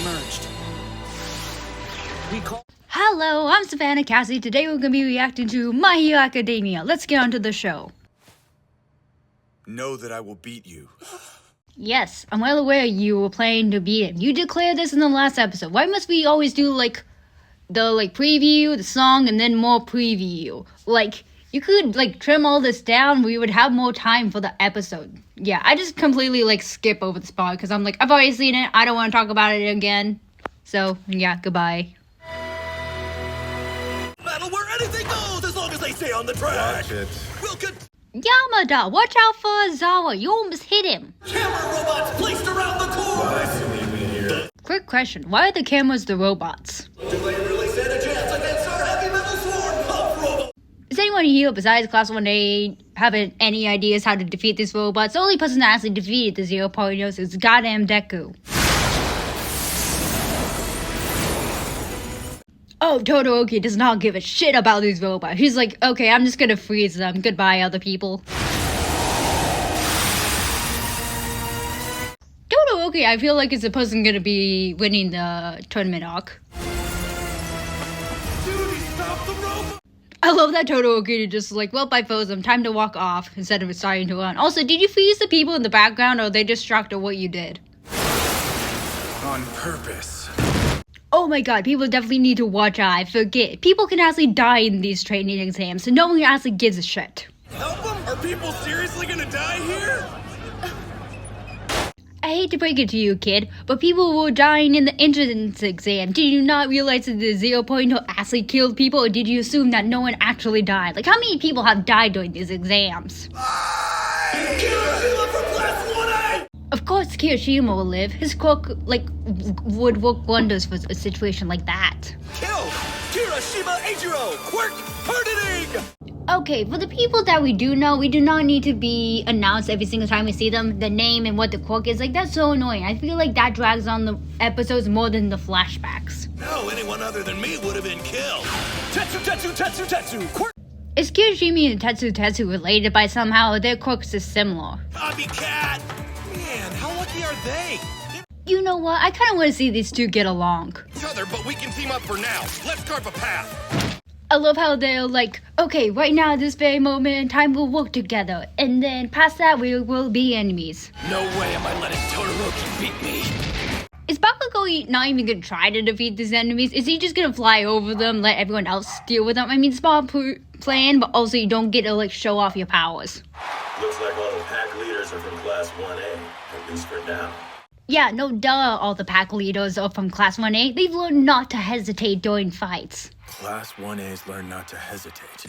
emerged. Hello, I'm Savannah Cassie. Today we're going to be reacting to My Hero Academia. Let's get on to the show. Know that I will beat you. Yes, I'm well aware you were planning to beat him. You declared this in the last episode. Why must we always do the preview, the song, and then more preview? You could trim all this down. We would have more time for the episode. Yeah, I just completely skip over this part because I'm I've already seen it. I don't want to talk about it again. So yeah, goodbye. Battle where anything goes as long as they stay on the track. Watch it. Yamada, watch out for Azawa. You almost hit him. Camera robots placed around the course. Leave me here. Quick question. Why are the cameras the robots? Do they really stand a chance against our heavy metal swarm of robots? Is anyone here besides Class 1A having any ideas how to defeat these robots? The only person that actually defeated the 0.0s is goddamn Deku. Oh, Todoroki does not give a shit about these robots. He's like, okay, I'm just gonna freeze them. Goodbye, other people. Todoroki, I feel like is the person gonna be winning the tournament arc. Dude, stop the robot! I love that Todoroki just well, I froze them. Time to walk off instead of starting to run. Also, did you freeze the people in the background or are they distracted of what you did? On purpose. Oh my god, people definitely need to watch out. I forget. People can actually die in these training exams, so no one actually gives a shit. Help them? Are people seriously gonna die here? I hate to break it to you, kid, but people were dying in the entrance exam. Did you not realize that the 0.0 actually killed people, or did you assume that no one actually died? How many people have died during these exams? Kirishima for Class 1A! Of course Kirishima will live. His quirk, would work wonders for a situation like that. Kill! Kirishima Eiichiro! Quirk pardoning! Okay, for the people that we do know, we do not need to be announced every single time we see them, the name and what the quirk is. That's so annoying. I feel like that drags on the episodes more than the flashbacks. No, anyone other than me would have been killed. Tetsu, Tetsu, Tetsu, Tetsu! Quirk! Is Kirishima and Tetsu Tetsu related by somehow, or their quirks is similar? Copycat! Man, how lucky are they? You know what? I kind of want to see these two get along. Each other, but we can team up for now. Let's carve a path. I love how they're okay, right now at this very moment in time we'll work together, and then past that we will be enemies. No way am I letting Todoroki beat me. Is Bakugo not even gonna try to defeat these enemies? Is he just gonna fly over them, let everyone else deal with them? I mean, small plan, but also you don't get to show off your powers. Looks like all the pack leaders are from Class 1A, at least for now. Yeah, no duh, all the pack leaders are from Class 1A. They've learned not to hesitate during fights. Class 1A's learn not to hesitate.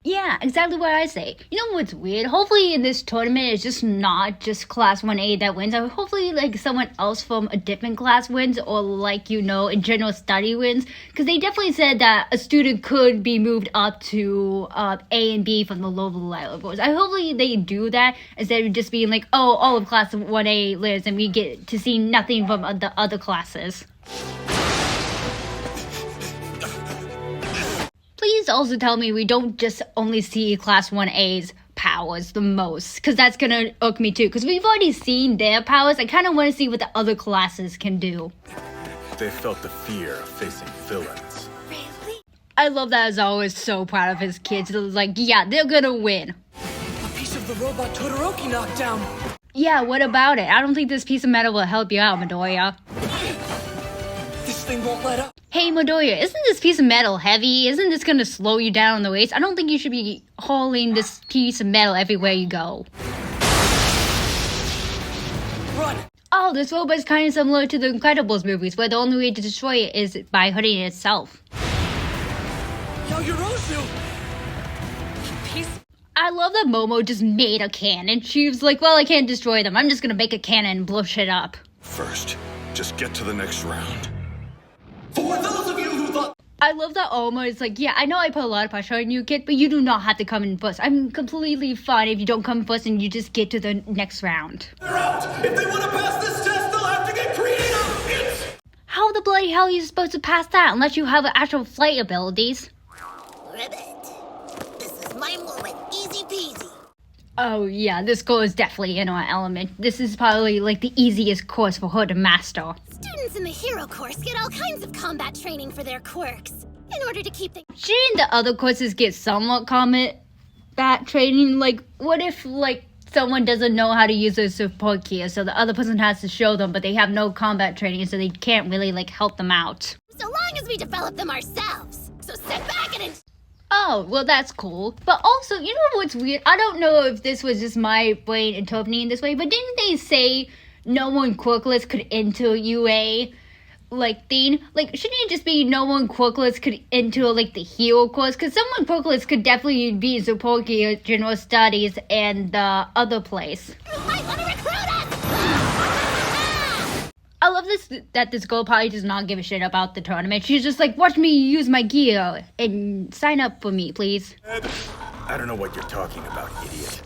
Yeah, exactly what I say. You know what's weird? Hopefully in this tournament it's just not just Class 1A that wins. Or hopefully someone else from a different class wins, or in general study wins. Because they definitely said that a student could be moved up to A and B from the lower levels. Hopefully they do that instead of just being oh, all of Class 1A lives and we get to see nothing from the other classes. Please also tell me we don't just only see Class 1A's powers the most, because that's gonna irk me too, because we've already seen their powers. I kind of want to see what the other classes can do. They felt the fear of facing villains. Really? I love that Azawa is so proud of his kids. Yeah, they're gonna win. A piece of the robot Todoroki knocked down. Yeah, what about it? I don't think this piece of metal will help you out, Midoriya. This thing won't let up. Hey Midoriya, isn't this piece of metal heavy? Isn't this gonna slow you down on the race? I don't think you should be hauling this piece of metal everywhere you go. Run! Oh, this robot is kind of similar to the Incredibles movies, where the only way to destroy it is by hurting it itself. Yaoyorozu! I love that Momo just made a cannon. She was well, I can't destroy them. I'm just gonna make a cannon and blow shit up. First, just get to the next round. For those of you who thought I love that Oma is yeah, I know I put a lot of pressure on you, kid, but you do not have to come in first. I'm completely fine if you don't come first and you just get to the next round. they're out, if they want to pass this test, they'll have to get creative. It's... How the bloody hell are you supposed to pass that unless you have actual flight abilities? Ribbit. This is my moment. Easy peasy. Oh yeah, this girl is definitely in our element. This is probably like the easiest course for her to master. Students in the hero course get all kinds of combat training for their quirks in order to keep things. Shouldn't the other courses get somewhat combat training? Like, what if like someone doesn't know how to use a support gear, so the other person has to show them, but they have no combat training, so they can't really like help them out. So long as we develop them ourselves. So sit back and Oh, well, that's cool. But also, you know what's weird? I don't know if this was just my brain interpreting it this way, but didn't they say no one quirkless could enter UA, like, thing? Like, shouldn't it just be no one quirkless could enter, like, the hero course? Because someone quirkless could definitely be in support gear, general studies, and the other place. you might want to recruit us! I love this that this girl probably does not give a shit about the tournament. She's just like, watch me use my gear and sign up for me, please. I don't know what you're talking about, idiot.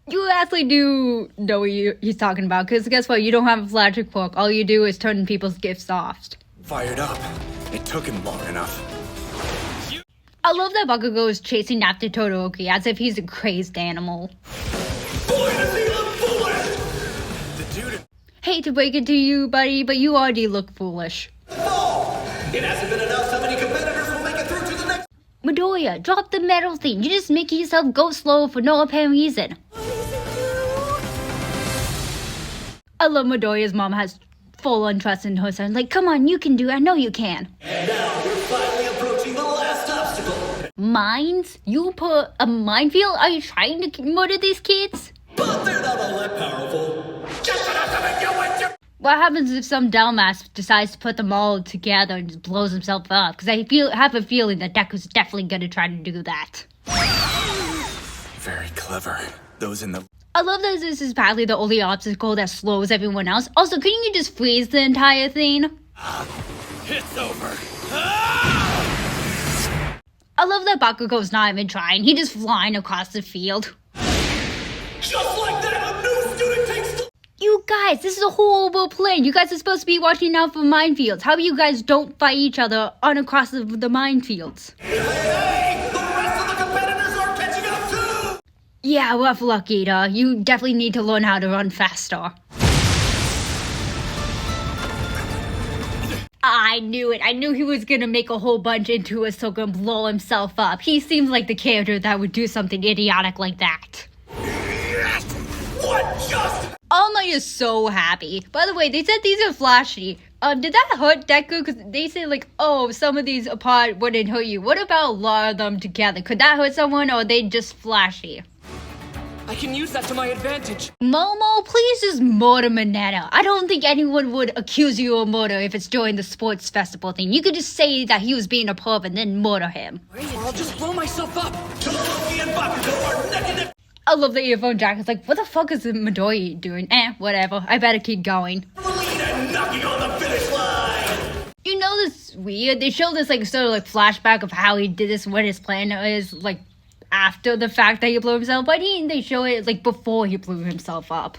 You actually do know what he's talking about, because guess what? You don't have a flash quirk. All you do is turn people's gifts off. Fired up. It took him long enough. I love that Bakugo is chasing after Todoroki as if he's a crazed animal. The dude. Hate to break it to you, buddy, but you already look foolish. It hasn't been announced how many competitors will make it through to the next. Midoriya, drop the medal thing. You're just making yourself go slow for no apparent reason. I love Midoriya's mom has full untrust in her son. Like, come on, you can do it. I know you can. And now we're finally approaching the last obstacle. Mines? You put a minefield? Are you trying to murder these kids? But they're not all that powerful. Just enough to make you wet your... What happens if some dumbass decides to put them all together and just blows himself up? Because I have a feeling that Deku's definitely going to try to do that. Very clever. Those in the... I love that this is probably the only obstacle that slows everyone else. Also, couldn't you just freeze the entire thing? It's over. I love that Bakugo's not even trying. He just flying across the field. Just like that, a new student takes the... You guys, this is a horrible plan. You guys are supposed to be watching out for minefields. How about you guys don't fight each other on across the minefields? Hey! The rest of the competitors are catching up too! Yeah, rough luck, Ida. You definitely need to learn how to run faster. I knew it. I knew he was gonna make a whole bunch into a circle and blow himself up. He seems like the character that would do something idiotic like that. Yes! What just... All Might is so happy. By the way, they said these are flashy. Did that hurt Deku? Because they say like, oh, some of these apart wouldn't hurt you. What about a lot of them together? Could that hurt someone, or are they just flashy? I can use that to my advantage. Momo, please just murder Mineta. I don't think anyone would accuse you of murder if it's during the sports festival thing. You could just say that he was being a perv and then murder him. Or I'll just blow myself up. Todoroki and Bakugo are neck and neck. I love the earphone jack. It's like, what the fuck is Midoriya doing? Whatever. I better keep going. Lead and knocking on the finish line. You know this is weird? They show this like sort of like flashback of how he did this, what his plan is, like after the fact that he blew himself. Why didn't they show it like before he blew himself up?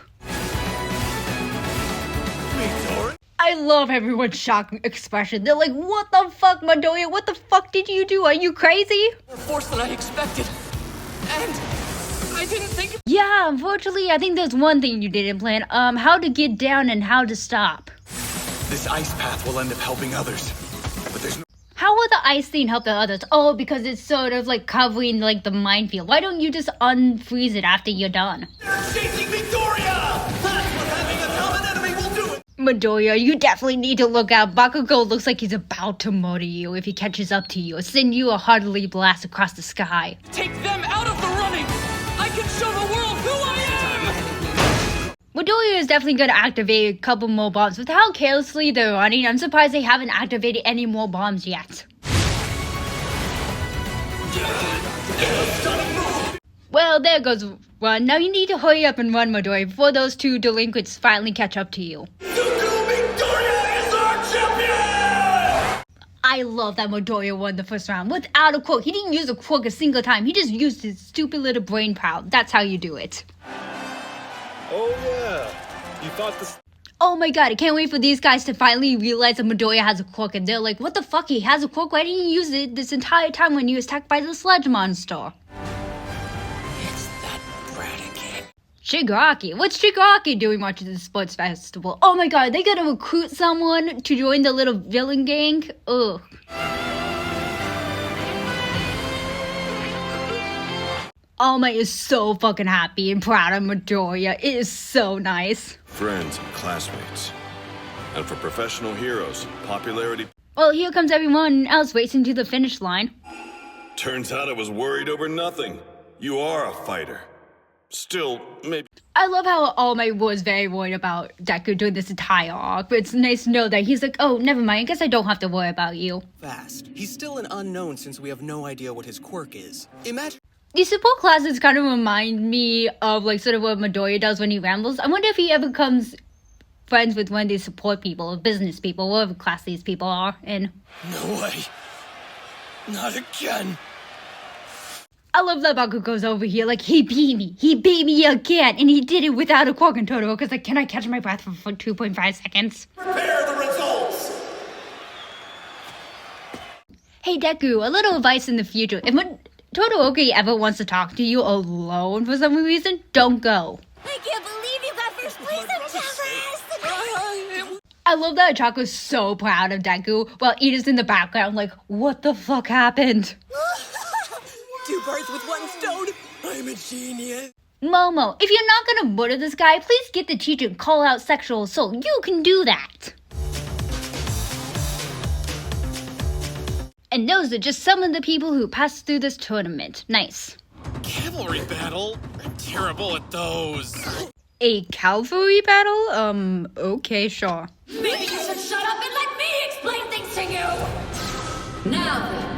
I love everyone's shocked expression. They're like, what the fuck, Midoriya? What the fuck did you do? Are you crazy? More force than I expected. And I didn't think... Yeah, unfortunately, I think there's one thing you didn't plan. How to get down and how to stop. This ice path will end up helping others. But there's no... How will the ice thing help the others? Oh, because it's sort of like covering like the minefield. Why don't you just unfreeze it after you're done? They're chasing Victoria! That's what having a common enemy will do! Midoriya, you definitely need to look out. Bakugo looks like he's about to murder you if he catches up to you or send you a heartily blast across the sky. Take them out of the running! I can show the world who I am! Midoriya is definitely going to activate a couple more bombs. With how carelessly they're running, I'm surprised they haven't activated any more bombs yet. Well, there goes one. Now you need to hurry up and run, Midoriya, before those two delinquents finally catch up to you. Victoria is our champion! I love that Midoriya won the first round without a quirk. He didn't use a quirk a single time. He just used his stupid little brain power. That's how you do it. Oh yeah, you thought this... Oh my god, I can't wait for these guys to finally realize that Midoriya has a quirk. And they're like, what the fuck, he has a quirk? Why didn't he use it this entire time when he was attacked by the sludge monster? It's that Shigaraki. What's Shigaraki doing watching the sports festival? Oh my god, they gotta recruit someone to join the little villain gang? Ugh. All Might is so fucking happy and proud of Midoriya. It is so nice. Friends, classmates. And for professional heroes, popularity... Well, here comes everyone else racing to the finish line. Turns out I was worried over nothing. You are a fighter. Still, maybe... I love how All Might was very worried about Deku doing this entire arc, but it's nice to know that he's like, oh, never mind, I guess I don't have to worry about you. Fast. He's still an unknown since we have no idea what his quirk is. Imagine... These support classes kind of remind me of like sort of what Midoriya does when he rambles. I wonder if he ever becomes friends with one of these support people or business people, whatever class these people are in. No way. Not again. I love that Bakugo's over here like, he beat me again, and he did it without a quirk and Todoroki's like, can I catch my breath for 2.5 seconds? Prepare the results! Hey Deku, a little advice in the future. If Todoroki ever wants to talk to you alone for some reason, don't go. I can't believe you got first place at Towers! I love that Chako's so proud of Deku, while Ida's in the background like, what the fuck happened? 2 birds with 1 stone. I'm a genius. Momo, if you're not gonna murder this guy, please get the teacher and call out sexual assault. You can do that. And those are just some of the people who passed through this tournament. Nice. Cavalry battle? I'm terrible at those. A cavalry battle? Okay, sure. Maybe you should shut up and let me explain things to you! Now then.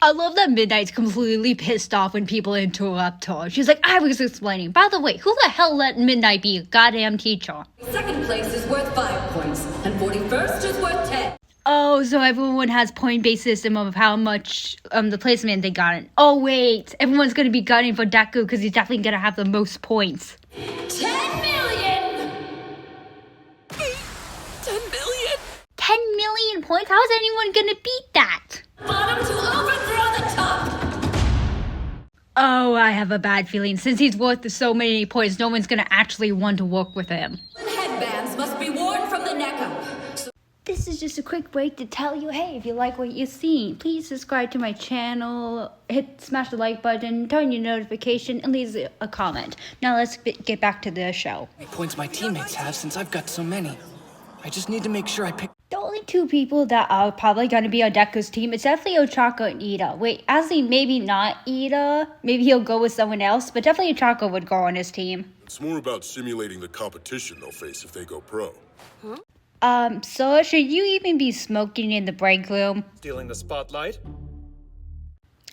I love that Midnight's completely pissed off when people interrupt her. She's like, I was explaining. By the way, who the hell let Midnight be a goddamn teacher? Second place is worth 5 points, and 41st is worth 10. Oh, so everyone has point-based system of how much the placement they got in. Oh wait, everyone's gonna be gunning for Deku because he's definitely gonna have the most points. 10 million! 10 million? 10 million points? How is anyone gonna beat that? Bottom to overthrow the top! Oh, I have a bad feeling. Since he's worth so many points, no one's gonna actually want to work with him. Headbands must be worn from the neck up. This is just a quick break to tell you, hey, if you like what you're seeing, please subscribe to my channel, smash the like button, turn on your notification, and leave a comment. Now let's get back to the show. How many points my teammates have since I've got so many? I just need to make sure I pick... The only 2 people that are probably going to be on Deku's team is definitely Ochako and Ida. Wait, actually, maybe not Ida. Maybe he'll go with someone else, but definitely Ochako would go on his team. It's more about simulating the competition they'll face if they go pro. So should you even be smoking in the break room? Stealing the spotlight?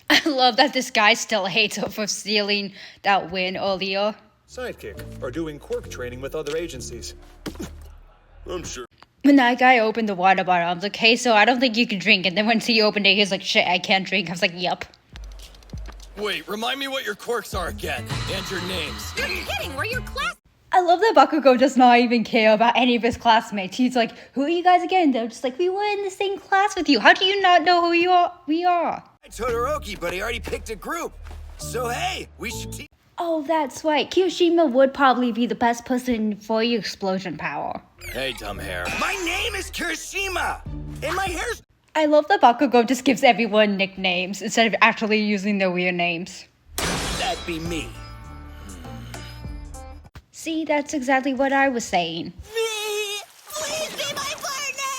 I love that this guy still hates her for stealing that win earlier. Sidekick, or doing quirk training with other agencies. I'm sure. When that guy opened the water bottle, I was like, hey, so I don't think you can drink. And then once he opened it, he was like, shit, I can't drink. I was like, yup. Wait, remind me what your quirks are again, and your names. You're kidding, we're your class. I love that Bakugo does not even care about any of his classmates. He's like, who are you guys again? They're just like, we were in the same class with you. How do you not know who we are? Todoroki, but he already picked a group. So hey, we should team... Oh, that's right. Kirishima would probably be the best person for your explosion power. Hey, dumb hair. My name is Kirishima! And my hair's... I love that Bakugo just gives everyone nicknames instead of actually using their real names. That'd be me. See, that's exactly what I was saying. Me! Please be my partner!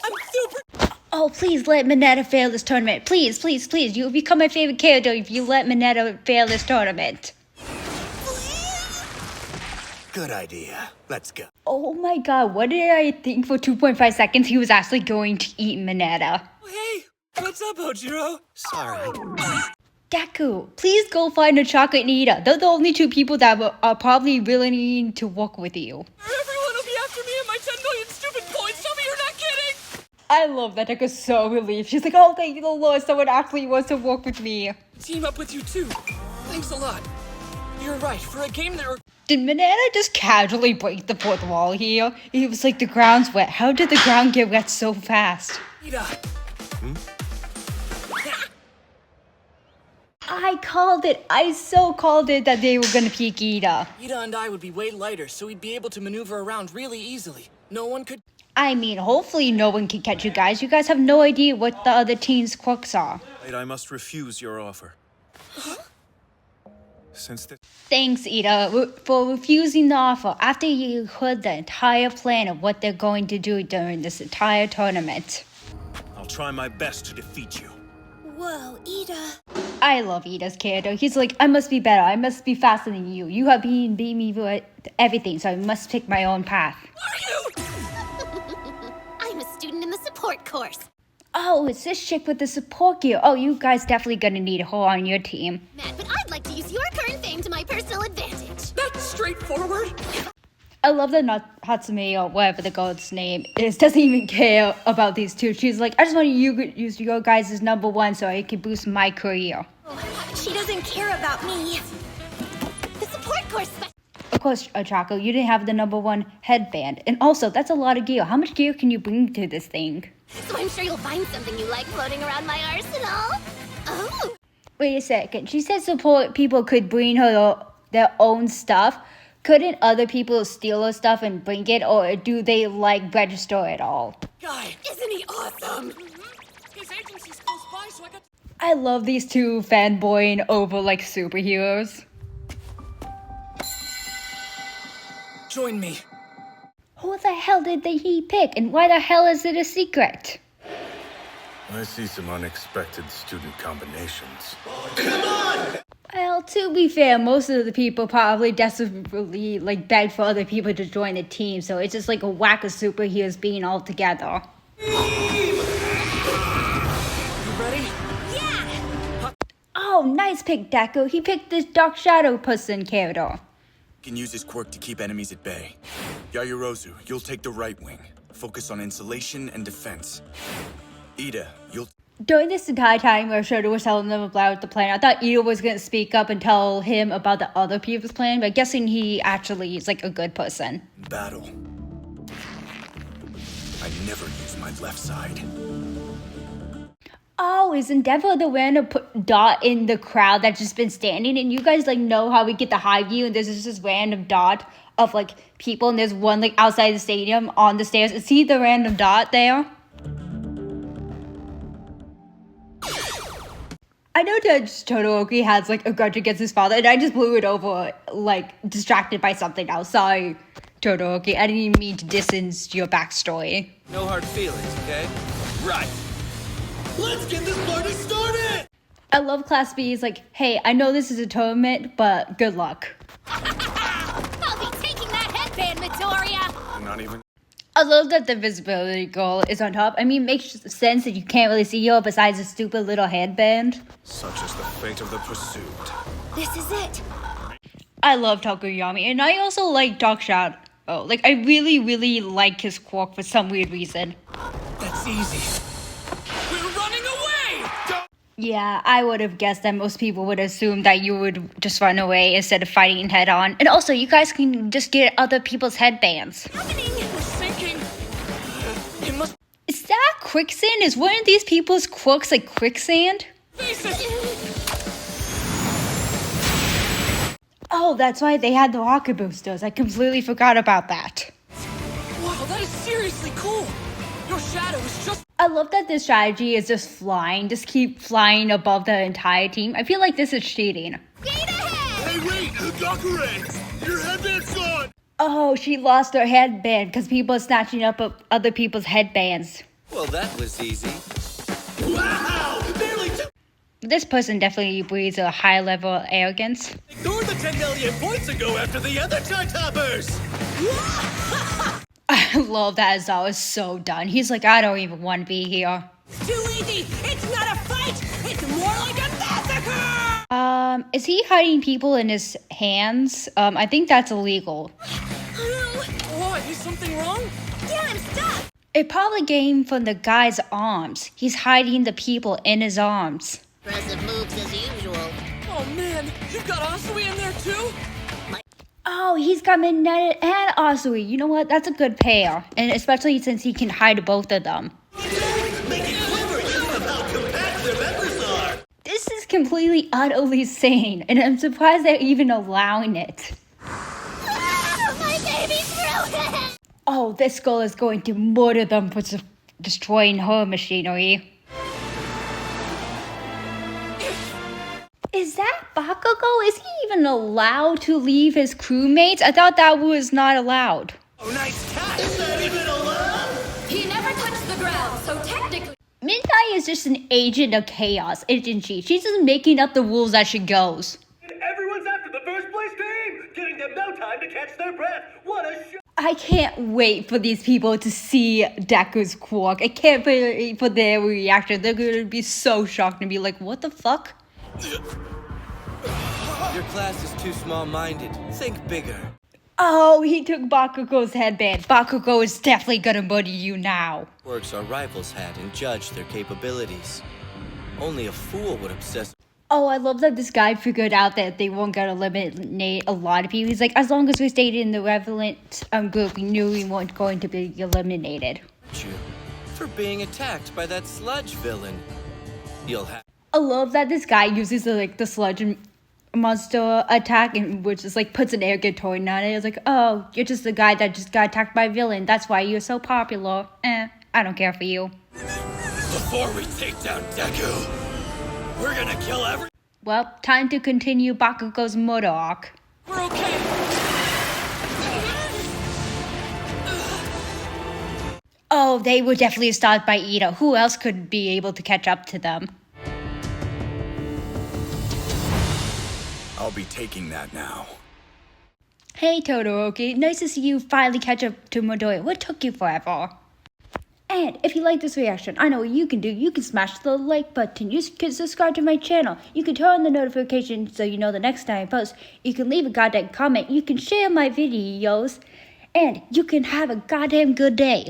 I'm super... Oh, please let Mineta fail this tournament. Please, please, please. You'll become my favorite character if you let Mineta fail this tournament. Good idea. Let's go. Oh my god, what did I think for 2.5 seconds he was actually going to eat Mineta? Hey, what's up, Ojiro? Sorry. Deku, please go find Ochako and Ida. They're the only 2 people that are probably willing to work with you. Everyone will be after me and my 10 million stupid points. Tell me you're not kidding! I love that Deku's so relieved. She's like, oh, thank you, the Lord. Someone actually wants to work with me. Team up with you too. Thanks a lot. You're right, for a game there are... Did Mineta just casually break the 4th wall here? He was like, the ground's wet. How did the ground get wet so fast? Ida. I called it. I so called it that they were gonna peek Ida. Ida and I would be way lighter, so we'd be able to maneuver around really easily. No one could. I mean, hopefully no one can catch you guys. You guys have no idea what the other team's quirks are. I must refuse your offer. Since the Thanks, Ida, for refusing the offer after you heard the entire plan of what they're going to do during this entire tournament. I'll try my best to defeat you. Whoa, Ida. I love Ida's character. He's like, I must be better. I must be faster than you. You have beat me with everything, so I must pick my own path. I'm a student in the support course. Oh, it's this chick with the support gear. Oh, you guys definitely gonna need her on your team. Matt, but I'd like to use your current fame to my personal advantage. That's straightforward. I love that Hatsume, or whatever the girl's name is, doesn't even care about these two. She's like, I just want you to use your guys as number one so I can boost my career. She doesn't care about me. The support course Of course, Chaco, you didn't have the number one headband. And also, that's a lot of gear. How much gear can you bring to this thing? So I'm sure you'll find something you like floating around my arsenal. Oh. Wait a second. She said support people could bring her their own stuff. Couldn't other people steal her stuff and bring it, or do they like register at all? Guy, Isn't he awesome? his agency's close by, so I got. I love these two fanboying over like superheroes. Join me. Who the hell did he pick, and why the hell is it a secret? I see some unexpected student combinations. Well, to be fair, most of the people probably desperately like begged for other people to join the team, so it's just like a whack of superheroes being all together. You ready? Oh, nice pick, Deku. He picked this Dark Shadow person character. Can use his quirk to keep enemies at bay. Yayorozu, you'll take the right wing. Focus on insulation and defense. Ida, you'll... During this entire time where Shoto was telling them about the plan, I thought Ida was going to speak up and tell him about the other people's plan, but guessing he actually is like a good person. battle. I never use my left side. Oh, is Endeavor the random dot in the crowd that's just been standing? And you guys like know how we get the high view, and there's just this random dot of like people, and there's one like outside the stadium on the stairs. Is he the random dot there? I know that Todoroki has like a grudge against his father, and I just blew it over, like distracted by something else. Sorry, Todoroki. I didn't mean to distance your backstory. No hard feelings, okay? Right. Let's get this party started! I love Class B. He's like, hey, I know this is a tournament, but good luck. I'll be taking that headband, Midoriya. Not even. I love that the visibility goal is on top. I mean, it makes sense that you can't really see her besides a stupid little headband. Such is the fate of the pursued. This is it. I love Takayami, and I also like Dark Shadow. Like, I really, really like his quirk for some weird reason. That's easy. We're running away! Yeah, I would have guessed that most people would assume that you would just run away instead of fighting head on. And also, you guys can just get other people's headbands. We're sinking! It must. Is that quicksand? Is one of these people's quirks like quicksand? Face it! Oh, that's why they had the rocket boosters. I completely forgot about that. Wow, that is seriously cool! Your shadow is just... I love that this strategy is just flying. Just keep flying above the entire team. I feel like this is cheating. Hey, wait! Gakure! Your headband's gone! Oh, she lost her headband because people are snatching up other people's headbands. Well, that was easy. Wow! Barely took. This person definitely breathes a high level of arrogance. Ignore the 10 million points ago after the other tie toppers! I love that Aizawa is so done. He's like, I don't even want to be here. Too easy! It's not a fight! It's more like a massacre! Is he hiding people in his hands? I think that's illegal. What, is something wrong? Yeah, I'm stuck. It probably came from the guy's arms. He's hiding the people in his arms. Impressive moves as usual. Oh man, you've got Asui in there too? Oh, he's got Mineta and Asui. You know what? That's a good pair. And especially since he can hide both of them. Make it clever! You know how compact their members are! This is completely, utterly sane, and I'm surprised they're even allowing it. Ah, my baby's ruined! Oh, this girl is going to murder them for destroying her machinery. Is that Bakugo? Is he even allowed to leave his crewmates? I thought that was not allowed. Oh, nice catch! Is that even allowed? He never touched the ground, so technically. Midnight is just an agent of chaos, isn't she? She's just making up the rules as she goes. Everyone's after the first place team, giving them no time to catch their breath. What a show! I can't wait for these people to see Deku's quirk. I can't wait for their reaction. They're gonna be so shocked and be like, what the fuck? Your class is too small-minded. Think bigger. Oh, he took Bakugo's headband. Bakugo is definitely gonna murder you now. Quirks our rivals had and judged their capabilities. Only a fool would obsess. Oh, I love that this guy figured out that they weren't gonna eliminate a lot of people. He's like, as long as we stayed in the Revenant group, we knew we weren't going to be eliminated. You for being attacked by that sludge villain. You'll have. I love that this guy uses the sludge monster attack, and which is like puts an air guitar on it. It's like, oh, you're just the guy that just got attacked by a villain. That's why you're so popular. I don't care for you. Before we take down Deku, we're gonna kill every. Well, time to continue Bakugo's murder arc. We're okay. Oh, they were definitely stopped by Ida. Who else could be able to catch up to them? I'll be taking that now. Hey Todoroki, nice to see you finally catch up to Midoriya. What took you forever? And if you like this reaction, I know what you can do. You can smash the like button. You can subscribe to my channel. You can turn on the notifications so you know the next time I post. You can leave a goddamn comment. You can share my videos. And you can have a goddamn good day.